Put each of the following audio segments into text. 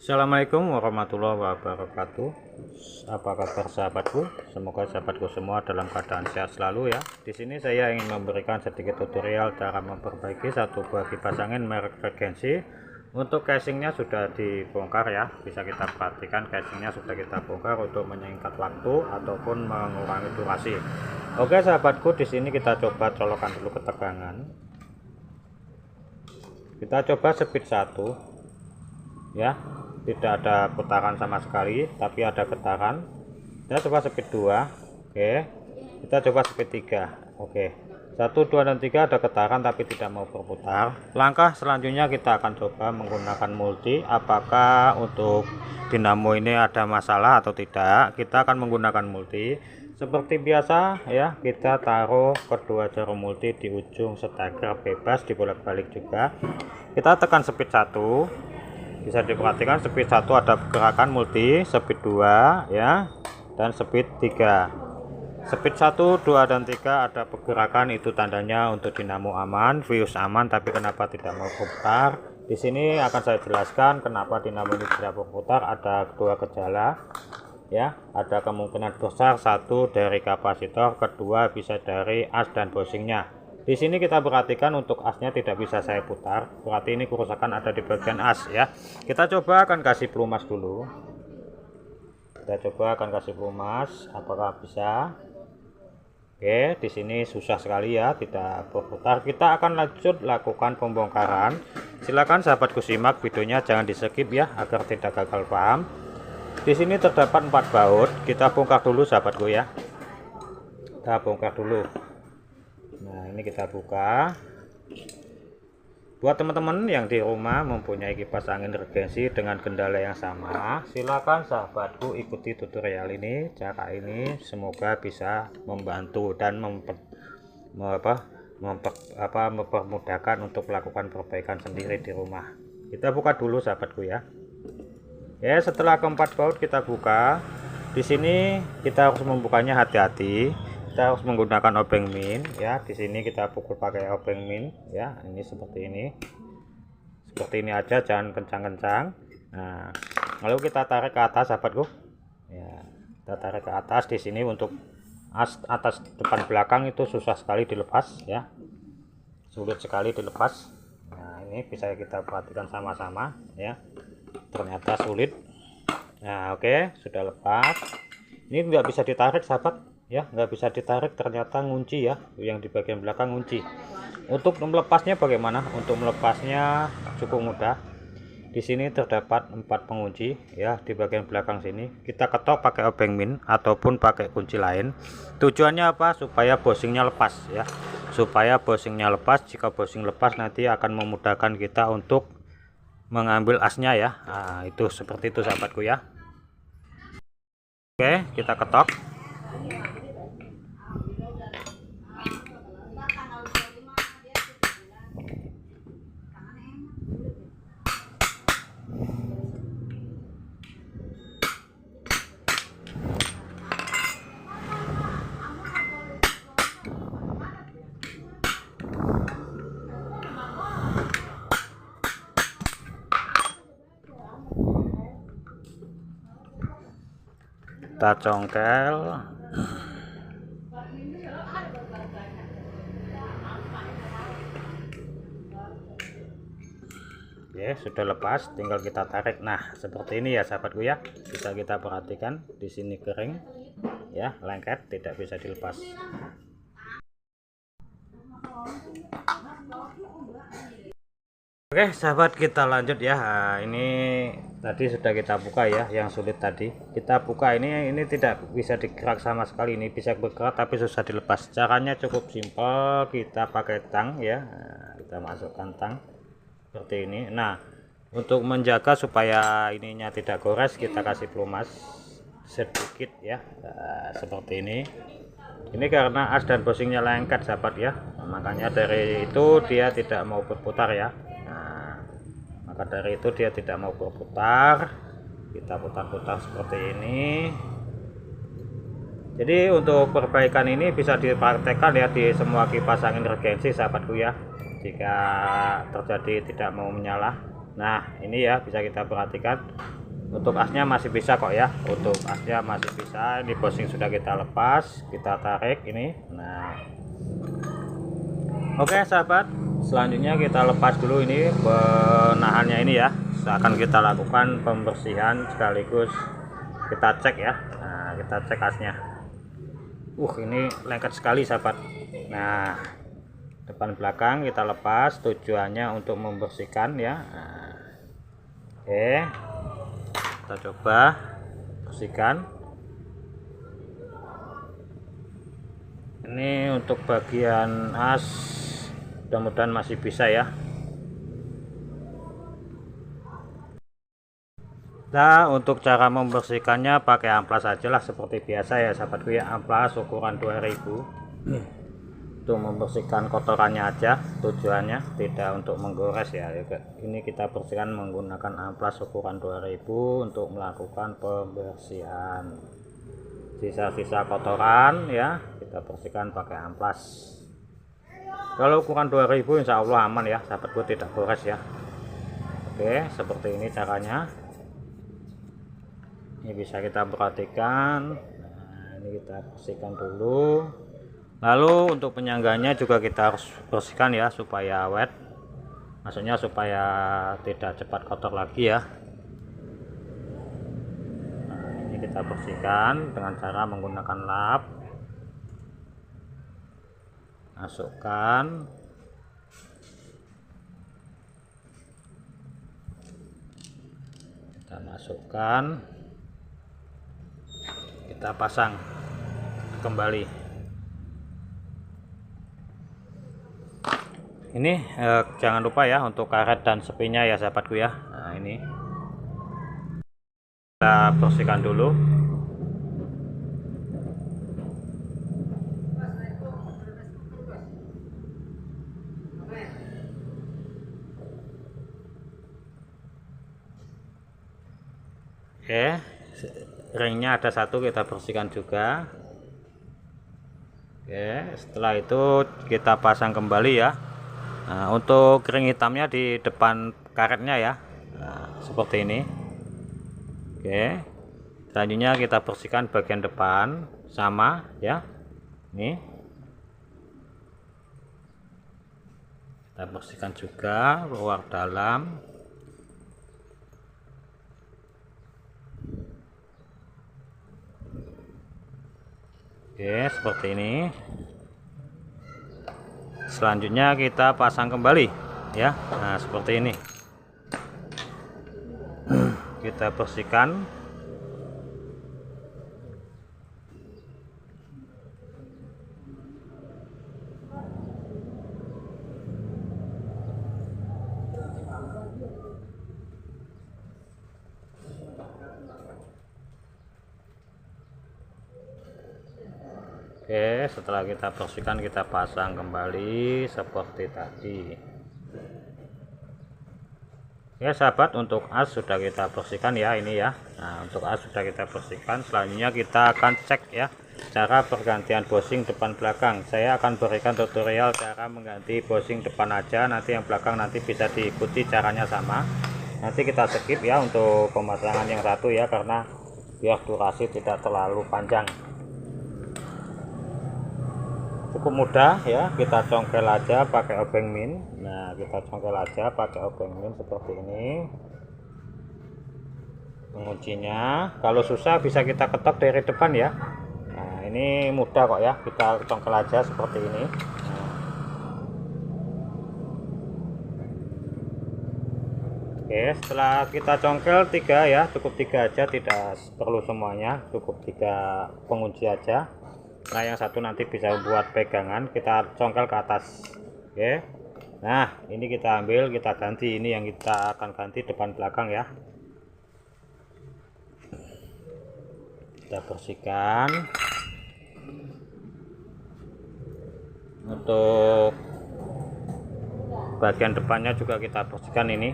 Assalamualaikum warahmatullahi wabarakatuh. Apa kabar sahabatku? Semoga sahabatku semua dalam keadaan sehat selalu ya. Di sini saya ingin memberikan sedikit tutorial cara memperbaiki satu buah kipas angin merek Regency. Untuk casingnya sudah dibongkar ya. Bisa kita perhatikan casingnya sudah kita bongkar untuk menyingkat waktu ataupun mengurangi durasi. Oke sahabatku, di sini kita coba colokan dulu ketegangan. Kita coba speed 1 ya. Tidak ada putaran sama sekali, tapi ada getaran. Kita coba speed 2. Oke, kita coba speed 3. Oke, 1, 2 dan 3 ada getaran tapi tidak mau berputar. Langkah selanjutnya kita akan coba menggunakan multi. Apakah untuk dinamo ini ada masalah atau tidak? Kita akan menggunakan multi seperti biasa ya. Kita taruh kedua jarum multi di ujung steker bebas, dibolak-balik juga. Kita tekan speed 1. Bisa diperhatikan speed 1 ada gerakan multi, speed 2 ya, dan speed 3. Speed 1, 2 dan 3 ada pergerakan, itu tandanya untuk dinamo aman, fuse aman, tapi kenapa tidak mau berputar? Di sini akan saya jelaskan kenapa dinamo ini tidak berputar. Ada dua gejala ya, ada kemungkinan besar satu dari kapasitor, kedua bisa dari as dan bushingnya. Di sini kita perhatikan untuk asnya tidak bisa saya putar, berarti ini kerusakan ada di bagian as ya. Kita coba akan kasih pelumas dulu. Kita coba akan kasih pelumas, apakah bisa? Oke, di sini susah sekali ya, tidak berputar. Kita akan lanjut lakukan pembongkaran. Silakan sahabatku simak videonya, jangan di skip ya, agar tidak gagal paham. Di sini terdapat 4 baut, kita bongkar dulu sahabatku ya. Kita bongkar dulu. Nah, ini kita buka. Buat teman-teman yang di rumah mempunyai kipas angin Regency dengan kendala yang sama, silakan sahabatku ikuti tutorial ini. Cara ini semoga bisa membantu dan mempermudahkan untuk melakukan perbaikan sendiri di rumah. Kita buka dulu sahabatku ya. Ya, setelah keempat baut kita buka. Di sini kita harus membukanya hati-hati. Kita harus menggunakan obeng min ya. Di sini kita pukul pakai obeng min ya. Ini seperti ini aja, jangan kencang-kencang. Nah, lalu kita tarik ke atas sahabatku ya. Kita tarik ke atas. Di sini untuk as atas depan belakang itu susah sekali dilepas ya, sulit sekali dilepas. Nah, ini bisa kita perhatikan sama-sama ya, ternyata sulit. Nah, oke, sudah lepas. Ini nggak bisa ditarik sahabat ya, nggak bisa ditarik, ternyata ngunci ya, yang di bagian belakang ngunci. Untuk melepasnya bagaimana? Untuk melepasnya cukup mudah. Di sini terdapat 4 pengunci ya, di bagian belakang sini. Kita ketok pakai obeng min ataupun pakai kunci lain. Tujuannya apa? Supaya bushingnya lepas ya, supaya bushingnya lepas. Jika bushing lepas nanti akan memudahkan kita untuk mengambil asnya ya. Nah, itu seperti itu sahabatku ya. Oke, kita ketok. Kita congkel. Oke, sudah lepas, tinggal kita tarik. Nah, seperti ini ya sahabatku ya. Bisa kita perhatikan di sini kering ya, lengket, tidak bisa dilepas. Oke sahabat, kita lanjut ya. Nah, ini tadi sudah kita buka ya, yang sulit tadi kita buka. Ini tidak bisa digerak sama sekali, ini bisa bergerak tapi susah dilepas. Caranya cukup simpel, kita pakai tang ya. Nah, kita masukkan tang seperti ini. Nah, untuk menjaga supaya ininya tidak gores, kita kasih pelumas sedikit ya. Nah, seperti ini. Ini karena as dan bushingnya lengket sahabat ya, makanya dari itu dia tidak mau berputar ya. Maka dari itu dia tidak mau berputar. Kita putar-putar seperti ini. Jadi untuk perbaikan ini bisa dipraktekkan ya di semua kipas angin Regency sahabatku ya, jika terjadi tidak mau menyala. Nah, ini ya bisa kita perhatikan Untuk asnya masih bisa kok ya, untuk asnya masih bisa. Ini bosing sudah kita lepas, kita tarik ini. Nah, oke sahabat, selanjutnya kita lepas dulu ini penahannya ini ya. Akan kita lakukan pembersihan sekaligus kita cek ya. Nah, kita cek asnya. Ini lengket sekali sahabat. Nah, depan belakang kita lepas, tujuannya untuk membersihkan ya. Nah, oke, kita coba bersihkan. Ini untuk bagian as, mudah-mudahan masih bisa ya. Nah, untuk cara membersihkannya pakai amplas aja lah seperti biasa ya sahabatku ya. Amplas ukuran 2000 untuk membersihkan kotorannya aja, tujuannya tidak untuk menggores ya. Ini kita bersihkan menggunakan amplas ukuran 2000 untuk melakukan pembersihan sisa-sisa kotoran ya, kita bersihkan pakai amplas. Kalau ukuran 2000 insya Allah aman ya sahabatku, tidak gores ya. Oke, seperti ini caranya. Ini bisa kita perhatikan. Nah, ini kita bersihkan dulu. Lalu untuk penyangganya juga kita harus bersihkan ya supaya wet, maksudnya supaya tidak cepat kotor lagi ya. Nah, ini kita bersihkan dengan cara menggunakan lap. Masukkan, kita masukkan, kita pasang kembali. Ini jangan lupa ya untuk karet dan sepinya ya sahabatku ya. Nah, ini kita bersihkan dulu. Oke, ringnya ada satu, kita bersihkan juga. Oke, setelah itu kita pasang kembali ya. Nah, untuk ring hitamnya di depan karetnya ya. Nah, seperti ini. Oke, selanjutnya kita bersihkan bagian depan sama ya. Ini kita bersihkan juga luar dalam. Oke, seperti ini. Selanjutnya kita pasang kembali ya. Nah, seperti ini. Kita bersihkan. Oke, setelah kita bersihkan kita pasang kembali seperti tadi ya sahabat. Untuk as sudah kita bersihkan ya ini ya. Nah, untuk as sudah kita bersihkan. Selanjutnya kita akan cek ya cara pergantian bosing depan belakang. Saya akan berikan tutorial cara mengganti bosing depan aja, nanti yang belakang nanti bisa diikuti caranya sama. Nanti kita skip ya untuk pemasangan yang satu ya, karena biar durasi tidak terlalu panjang. Cukup mudah ya, kita congkel aja pakai obeng min. Nah, kita congkel aja pakai obeng min seperti ini penguncinya. Kalau susah bisa kita ketok dari depan ya. Nah, ini mudah kok ya, kita congkel aja seperti ini. Nah. Oke, setelah kita congkel 3 ya, cukup 3 aja, tidak perlu semuanya, cukup 3 pengunci aja. Nah, yang satu nanti bisa buat pegangan, kita congkel ke atas. Oke, nah ini kita ambil, kita ganti. Ini yang kita akan ganti depan belakang ya. Kita bersihkan. Untuk bagian depannya juga kita bersihkan, ini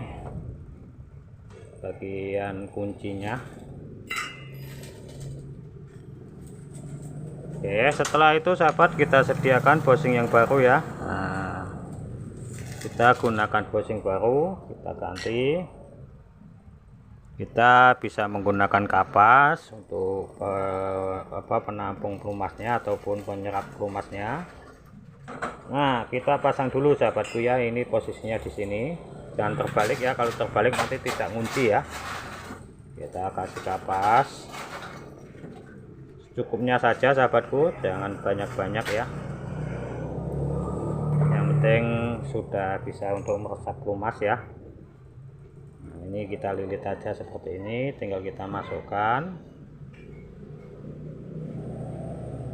bagian kuncinya. Oke, setelah itu sahabat kita sediakan bosing yang baru ya. Nah, kita gunakan bosing baru, kita ganti. Kita bisa menggunakan kapas untuk penampung pelumasnya ataupun penyerap pelumasnya. Nah, kita pasang dulu sahabatku ya, ini posisinya di sini. Jangan terbalik ya, kalau terbalik nanti tidak ngunci ya. Kita kasih kapas cukupnya saja sahabatku, jangan banyak-banyak ya. Yang penting sudah bisa untuk meresap pelumas ya. Nah, ini kita lilit aja seperti ini, tinggal kita masukkan.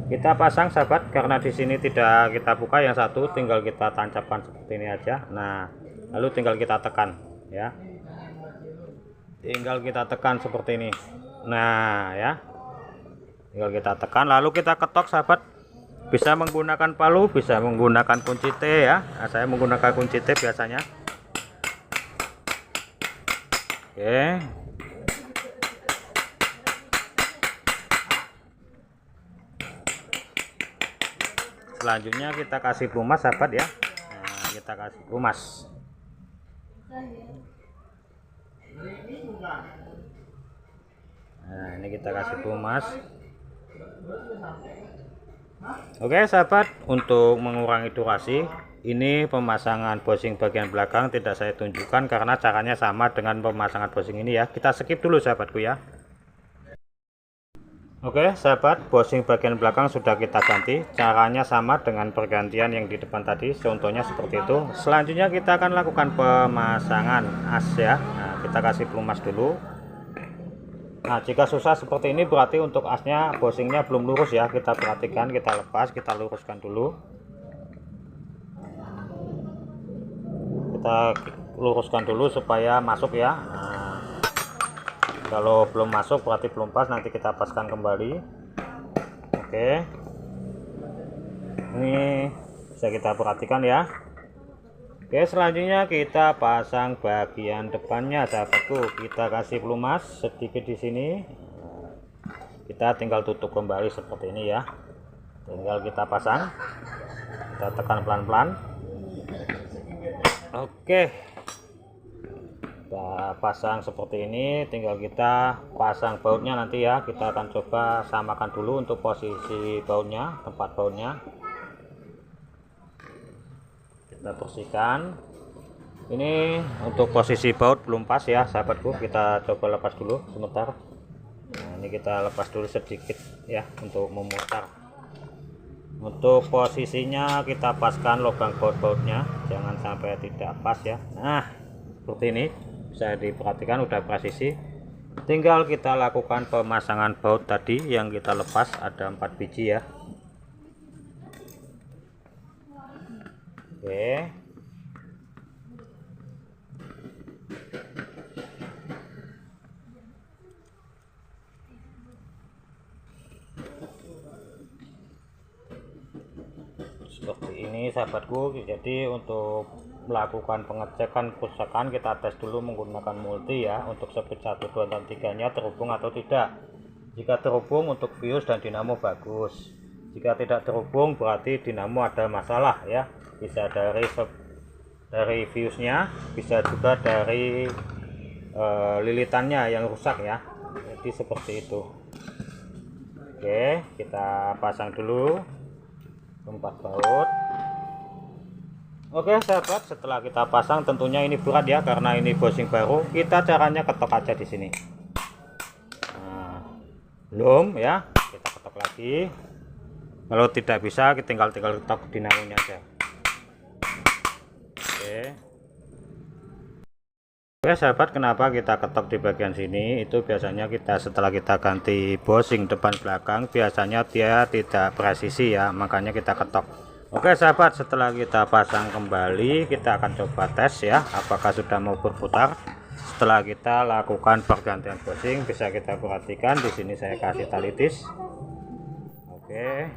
Kita pasang sahabat, karena di sini tidak kita buka, yang satu tinggal kita tancapkan seperti ini aja. Nah, lalu tinggal kita tekan ya, tinggal kita tekan seperti ini. Nah ya, tinggal kita tekan lalu kita ketok sahabat. Bisa menggunakan palu, bisa menggunakan kunci T ya. Nah, saya menggunakan kunci T biasanya. Oke, selanjutnya kita kasih pelumas sahabat ya. Nah, kita kasih pelumas. Nah, ini kita kasih pelumas. Oke sahabat, untuk mengurangi durasi, ini pemasangan bosing bagian belakang tidak saya tunjukkan karena caranya sama dengan pemasangan bosing ini ya. Kita skip dulu sahabatku ya. Oke sahabat, bosing bagian belakang sudah kita ganti, caranya sama dengan pergantian yang di depan tadi, contohnya seperti itu. Selanjutnya kita akan lakukan pemasangan as ya. Nah, kita kasih pelumas dulu. Nah, jika susah seperti ini berarti untuk asnya bosingnya belum lurus ya. Kita perhatikan, kita lepas, kita luruskan dulu. Kita luruskan dulu supaya masuk ya. Nah, kalau belum masuk berarti belum pas, nanti kita paskan kembali. Oke, ini bisa kita perhatikan ya. Oke, selanjutnya kita pasang bagian depannya sahabatku. Kita kasih pelumas sedikit di sini. Kita tinggal tutup kembali seperti ini ya. Tinggal kita pasang, kita tekan pelan-pelan. Oke, kita pasang seperti ini, tinggal kita pasang bautnya nanti ya. Kita akan coba samakan dulu untuk posisi bautnya, tempat bautnya kita bersihkan. Ini untuk posisi baut belum pas ya sahabatku, kita coba lepas dulu sebentar. Nah, ini kita lepas dulu sedikit ya untuk memutar. Untuk posisinya kita paskan lubang baut-bautnya, jangan sampai tidak pas ya. Nah, seperti ini bisa diperhatikan udah presisi. Tinggal kita lakukan pemasangan baut tadi yang kita lepas, ada 4 biji ya. Oke, seperti ini sahabatku. Jadi untuk melakukan pengecekan kerusakan kita tes dulu menggunakan multi ya, untuk speed 1, 2, dan 3 nya terhubung atau tidak. Jika terhubung untuk fuse dan dinamo bagus, jika tidak terhubung berarti dinamo ada masalah ya. Bisa dari fuse nya, bisa juga dari lilitannya yang rusak ya. Jadi seperti itu. Oke, kita pasang dulu tempat baut. Oke sahabat, setelah kita pasang tentunya ini berat ya karena ini bosing baru. Kita caranya ketok aja di sini. Nah, belum ya, kita ketok lagi. Kalau tidak bisa kita tinggal ketok dinamonya aja. Oke sahabat, kenapa kita ketok di bagian sini? Itu biasanya kita setelah kita ganti bosing depan belakang biasanya dia tidak presisi ya, makanya kita ketok. Oke sahabat, setelah kita pasang kembali kita akan coba tes ya apakah sudah mau berputar. Setelah kita lakukan pergantian bosing, bisa kita perhatikan di sini saya kasih tali tis. Oke,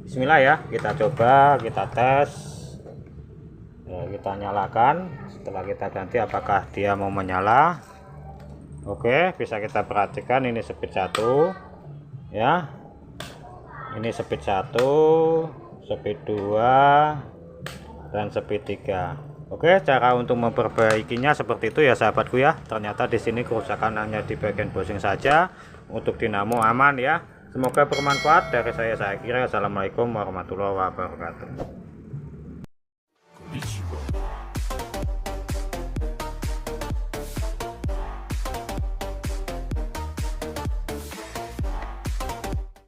bismillah ya, kita coba, kita tes ya, kita nyalakan. Setelah kita ganti apakah dia mau menyala. Oke, bisa kita perhatikan ini speed 1 ya, ini speed 1, speed 2, dan speed 3. Oke, cara untuk memperbaikinya seperti itu ya sahabatku ya. Ternyata di sini kerusakan hanya di bagian bushing saja. Untuk dinamo aman ya. Semoga bermanfaat dari saya kira. Assalamualaikum warahmatullahi wabarakatuh.